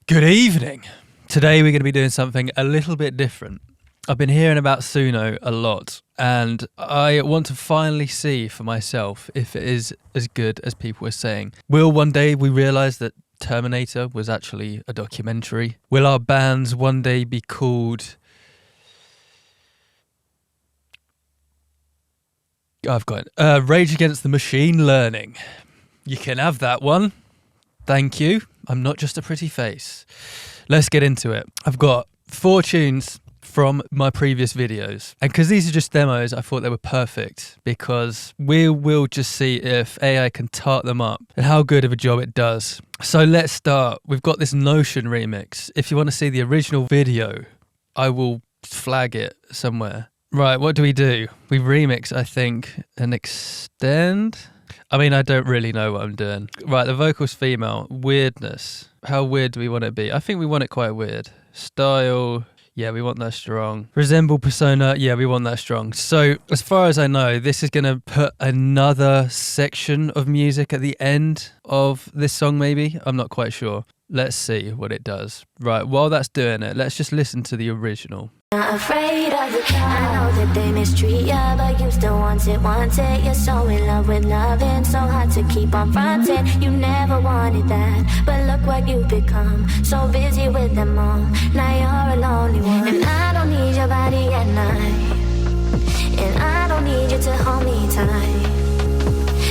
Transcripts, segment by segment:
Good evening. Today we're going to be doing something a little bit different. I've been hearing about Suno a lot, and I want to finally see for myself if it is as good as people are saying. Will one day we realise that Terminator was actually a documentary? Will our bands one day be called... I've got it. Rage Against the Machine Learning. You can have that one. Thank you. I'm not just a pretty face. Let's get into it. I've got 4 tunes from my previous videos. And because these are just demos, I thought they were perfect because we will just see if AI can tart them up and how good of a job it does. So let's start. We've got this Notion remix. If you want to see the original video, I will flag it somewhere. Right, what do? We remix, I think, and extend. I mean, I don't really know what I'm doing. Right, the vocal's female. Weirdness. How weird do we want it to be? I think we want it quite weird. Style. Yeah, we want that strong. Resemble persona. Yeah, we want that strong. So as far as I know, this is going to put another section of music at the end of this song, maybe. I'm not quite sure. Let's see what it does. Right, while that's doing it, let's just listen to the original. Not afraid of the crowd. I know that they mistreat ya, but you still want it. You're so in love with loving, so hard to keep on fronting. You never wanted that, but look what you've become. So busy with them all, now you're a lonely one. And I don't need your body at night, and I don't need you to hold me tight.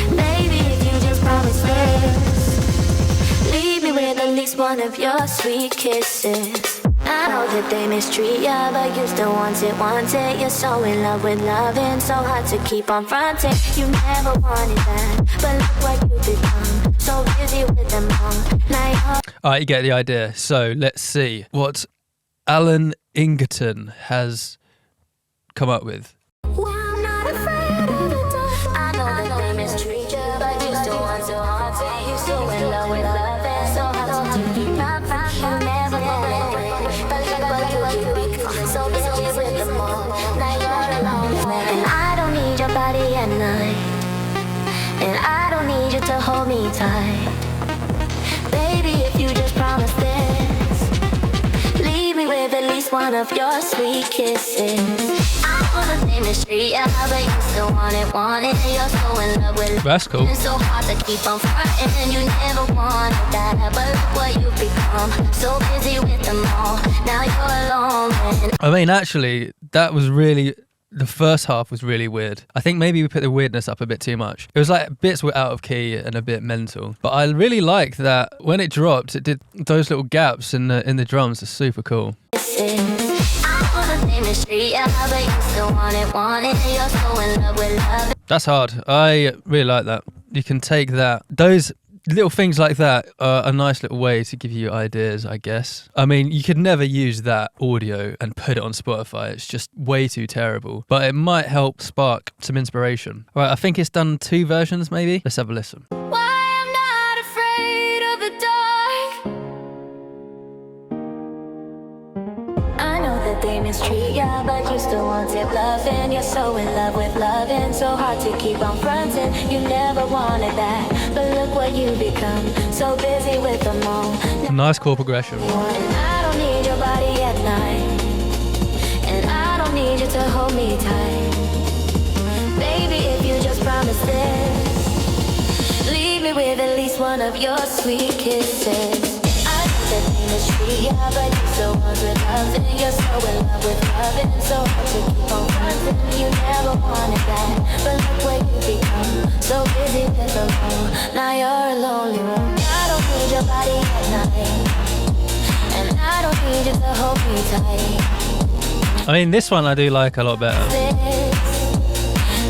Baby, if you just promise this, leave me with at least one of your sweet kisses. I know that they mistreat ya, but you still want it. You're so in love with loving, so hard to keep on fronting. You never wanted that, but look what you become. So busy with them all, now you're... Alright, you get the idea. So let's see what Alan Ingerton has come up with. Well, I'm not afraid of the dark. I know that they mistreat ya, but you still want it. You're so in love with loving, so hard to keep on fronting. You never wanted that. So busy with them all, now you're alone. And I don't need your body at night, and I don't need you to hold me tight. Baby, if you just promise this, leave me with at least one of your sweet kisses. I wanna name the street, yeah, but you still want it. You're so in love with it. That's cool. It's so hard to keep on fronting, and you never wanted that, but look what you've become. So busy with them all, now you're alone. I mean, actually, that was really... The first half was really weird. I think maybe we put the weirdness up a bit too much. It was like bits were out of key and a bit mental. But I really like that when it dropped, it did those little gaps in the drums. Are super cool. That's hard. I really like that. You can take that. Those little things like that are a nice little way to give you ideas, I guess. I mean, you could never use that audio and put it on Spotify. It's just way too terrible. But it might help spark some inspiration. All right, I think it's done 2 versions, maybe. Let's have a listen. Why I'm not afraid of the dark. I know that they mistreat ya, but you still want it. Loving, you're so in love with loving, so hard to keep on fronting. You never wanted that, but look what you become. So busy with them all. Nice chord progression. And I don't need your body at night, and I don't need you to hold me tight. Baby, if you just promise this, leave me with at least one of your sweet kisses. I know that they mistreat ya, but you still want with loving. You're so in love with loving, so hard to keep on fronting. You never wanted that, but look what you become. So busy with them all, now you're a lonely one. I don't need your body at night, and I don't need you to hold me tight. I mean, this one I do like a lot better.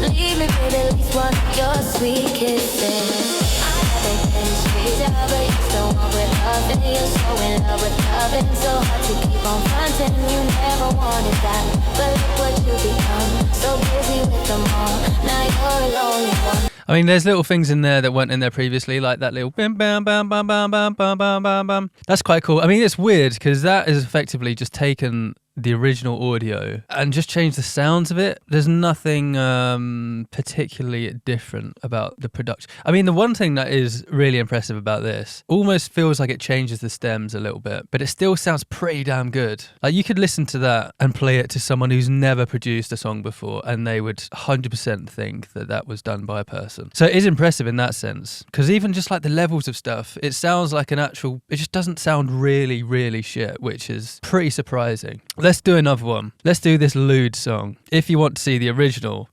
Leave me with at least one of your sweet kisses. I think they mistreat ya, but you still want with loving. You're so in love with loving, so hard to keep on fronting. You never wanted that, but look what you become. So busy with them all, now you're a lonely one. I mean, there's little things in there that weren't in there previously, like that little bam, bam, bam, bam, bam, bam, bam, bam, bam, bam. That's quite cool. I mean, it's weird because that is effectively just taken the original audio and just change the sounds of it. There's nothing particularly different about the production. I mean, the one thing that is really impressive about this almost feels like it changes the stems a little bit, but it still sounds pretty damn good. Like, you could listen to that and play it to someone who's never produced a song before, and they would 100% think that that was done by a person. So it is impressive in that sense, because even just like the levels of stuff, it sounds like an actual, it just doesn't sound really, really shit, which is pretty surprising. Let's do another one. Let's do this lewd song. If you want to see the original,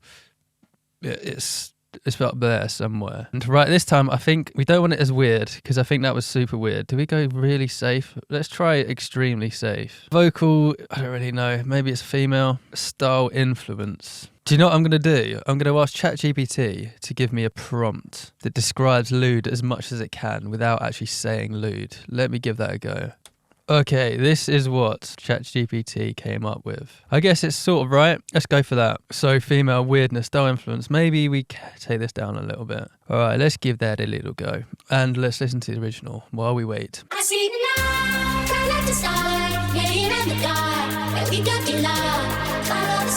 it's up there somewhere. And right this time, I think we don't want it as weird, because I think that was super weird. Do we go really safe? Let's try extremely safe. Vocal, I don't really know. Maybe it's female. Style influence. Do you know what I'm going to do? I'm going to ask ChatGPT to give me a prompt that describes lewd as much as it can without actually saying lewd. Let me give that a go. Okay, this is what ChatGPT came up with. I guess it's sort of right. Let's go for that. So, female, weirdness, style influence. Maybe we take this down a little bit. All right, let's give that a little go. And let's listen to the original while we wait. I see the night, I like the sky, getting in the dark, where we could be loved. Follow the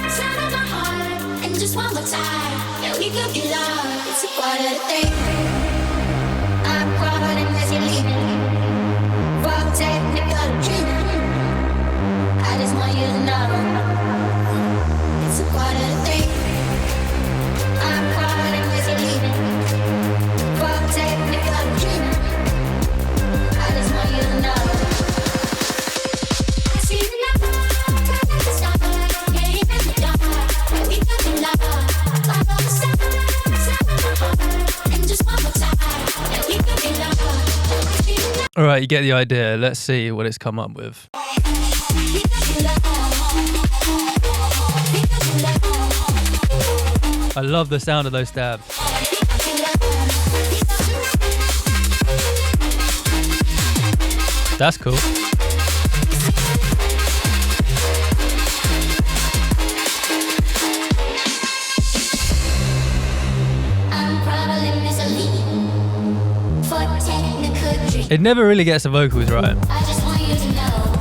sound of my heart, and just one more time, yeah, we could be loved. It's a part of the thing. I'm crawling as you're leaving. Wrong technical dream. I just want you to know it's a part of the thing. I'm crawling as you're leaving. Wrong technical dream. I just want you to know. I see the light, I like the sky, getting in the dark, where we could be loved. Follow the sound of my heart, and just one more time, yeah, we could be loved. All right, you get the idea. Let's see what it's come up with. I love the sound of those stabs. That's cool. It never really gets the vocals right. I just want you to know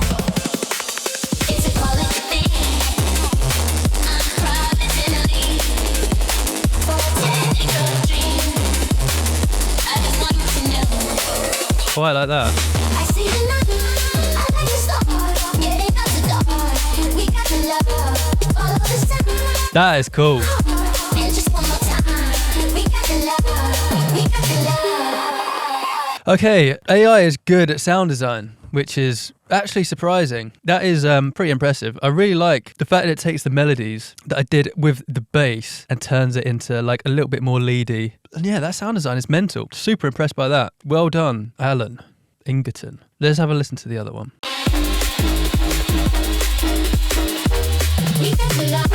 it's a quality thing. I'm provisionally for a technical dream. I just want you to know. Quite like that. I see the light, I like the stars, getting out the dark. We got the love, follow the sound. That is cool. And just one more time, we got the love, we got the love. Okay, AI is good at sound design, which is actually surprising. That is pretty impressive. I really like the fact that it takes the melodies that I did with the bass and turns it into like a little bit more leady. And yeah, that sound design is mental. Super impressed by that. Well done, Alan Ingerton. Let's have a listen to the other one. We got the love.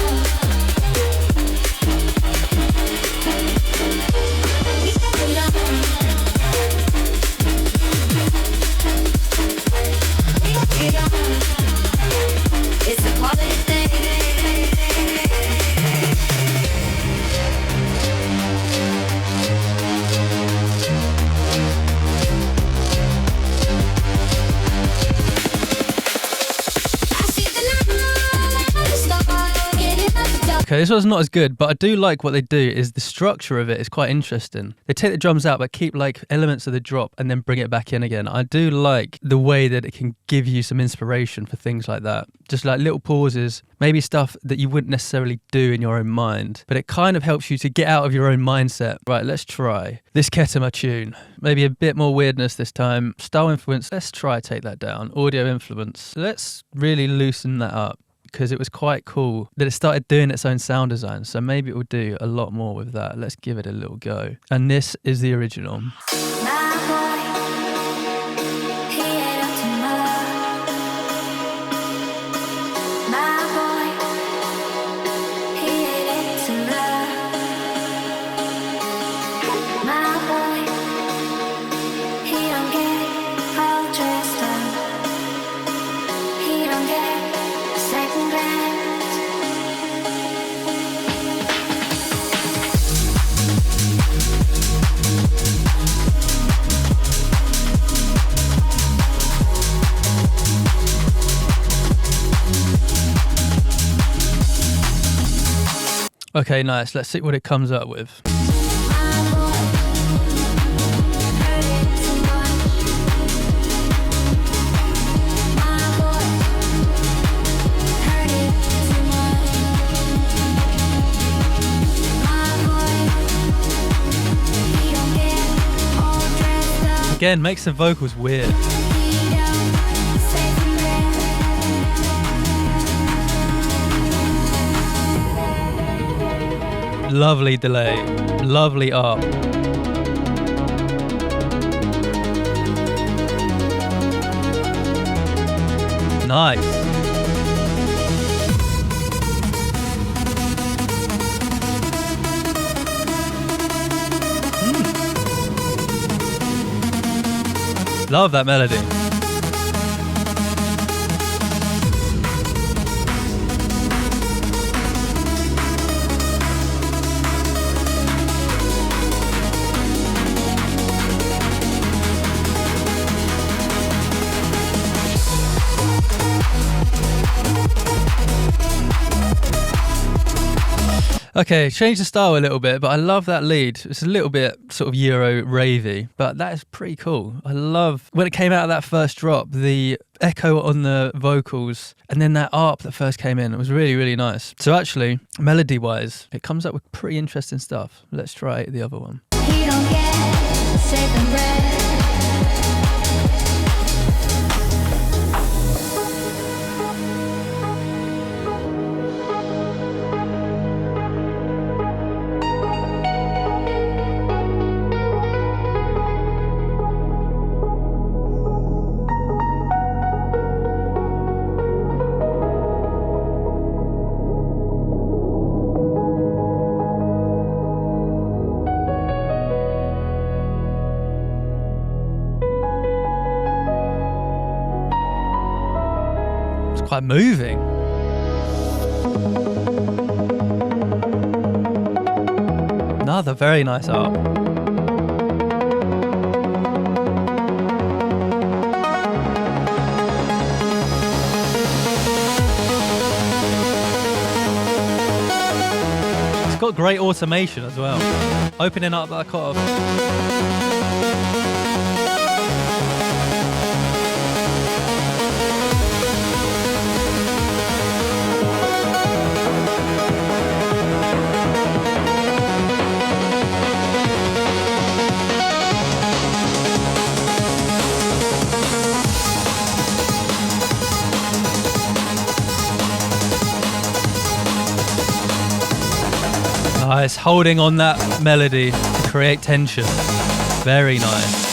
It's a quality thing. Okay, this one's not as good, but I do like what they do is the structure of it is quite interesting. They take the drums out but keep like elements of the drop and then bring it back in again. I do like the way that it can give you some inspiration for things like that. Just like little pauses, maybe stuff that you wouldn't necessarily do in your own mind, but it kind of helps you to get out of your own mindset. Right, let's try this Ketma tune. Maybe a bit more weirdness this time. Style influence, let's try take that down. Audio influence, let's really loosen that up, because it was quite cool that it started doing its own sound design. So maybe it will do a lot more with that. Let's give it a little go. And this is the original. Okay, nice. Let's see what it comes up with. Again, makes the vocals weird. Lovely delay, lovely arp. Nice. Love that melody. Okay, change the style a little bit, but I love that lead. It's a little bit sort of Euro ravey, but that is pretty cool. I love when it came out of that first drop, the echo on the vocals, and then that arp that first came in. It was really, really nice. So actually, melody-wise, it comes up with pretty interesting stuff. Let's try the other one. You don't get second breath. Quite moving. Another very nice arp. It's got great automation as well. Opening up that cutoff. Nice, holding on that melody to create tension. Very nice.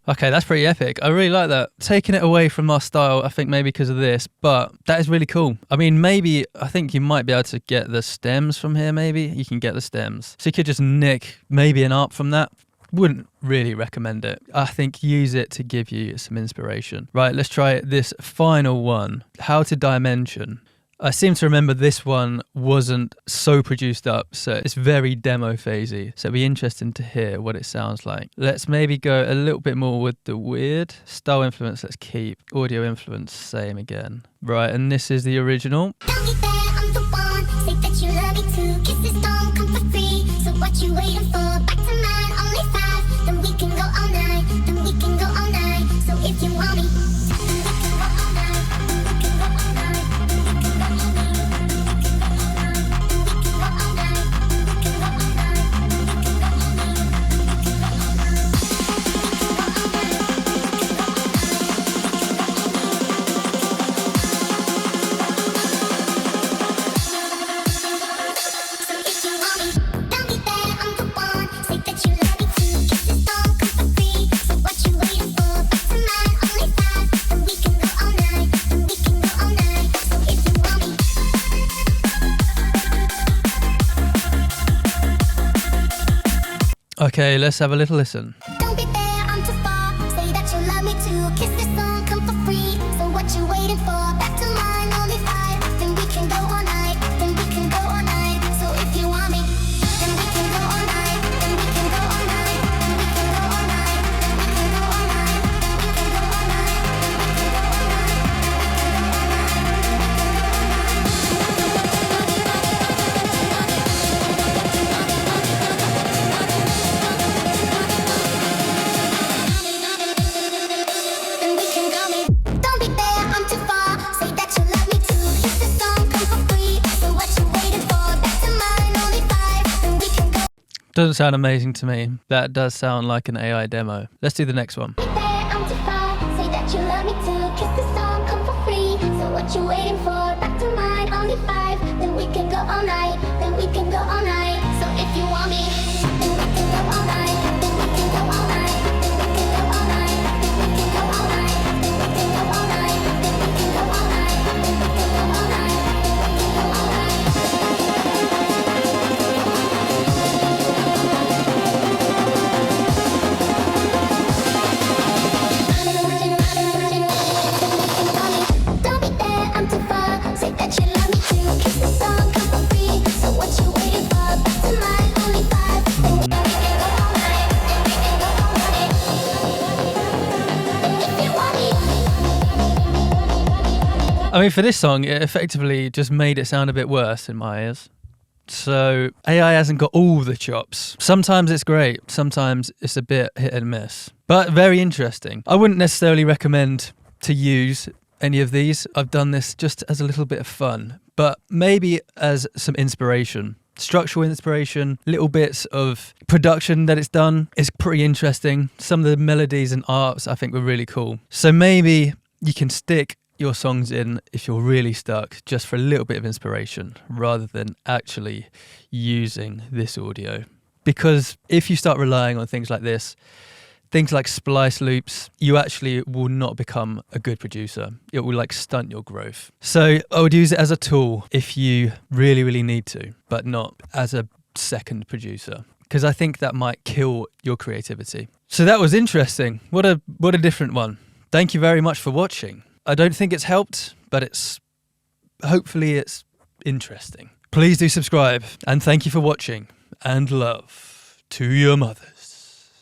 Okay, that's pretty epic. I really like that. Taking it away from our style, I think maybe because of this, but that is really cool. I mean, maybe, I think you might be able to get the stems from here, maybe. You can get the stems. So you could just nick maybe an arp from that. Wouldn't really recommend it. I think use it to give you some inspiration. Right, let's try this final one. How to dimension. I seem to remember this one wasn't so produced up, so it's very demo phasey. So it'd be interesting to hear what it sounds like. Let's maybe go a little bit more with the weird. Style influence, let's keep. Audio influence, same again. Right, and this is the original. Don't be fair, I'm the one. Say that you love me too. Kisses don't come for free. So what you waiting for? Back to mine, only 5. Then we can go all night. Then we can go all night. So if you want me, then we can go all night. We can go all night. We can go all night. We can go all night. We can go all night. We can go all night. We can go all night. We can go all Okay, let's have a little listen. Don't be there, I'm too far. Say that you love me too. Kiss this song, come for free. So what you waiting for? Back to mine, only 5. Then we can go all night. Then we can go all night. So if you want me, then we can go all night. Then we can go all night. Then we can go all night. Then we can go all night. Doesn't sound amazing to me. That does sound like an AI demo. Let's do the next one. What you waiting for? Back to mine, only 5. Then we can go all night. Then we can go all night. So if you want me, then we can go all night. Then we can go all night. Then we can go all night. Then we can go all night. Then we can go all night. Then we can go all night. Then we can go all night. Then we can go all night. I mean, for this song, it effectively just made it sound a bit worse in my ears. So AI hasn't got all the chops. Sometimes it's great, sometimes it's a bit hit and miss. But very interesting. I wouldn't necessarily recommend to use any of these. I've done this just as a little bit of fun, but maybe as some inspiration. Structural inspiration, little bits of production that it's done is pretty interesting. Some of the melodies and arts I think were really cool. So maybe you can stick your songs in if you're really stuck, just for a little bit of inspiration rather than actually using this audio. Because if you start relying on things like this, things like splice loops, you actually will not become a good producer. It will like stunt your growth. So I would use it as a tool if you really, really need to, but not as a second producer, because I think that might kill your creativity. So that was interesting. What a different one. Thank you very much for watching. I don't think it's helped, but hopefully it's interesting. Please do subscribe, and thank you for watching, and love to your mothers.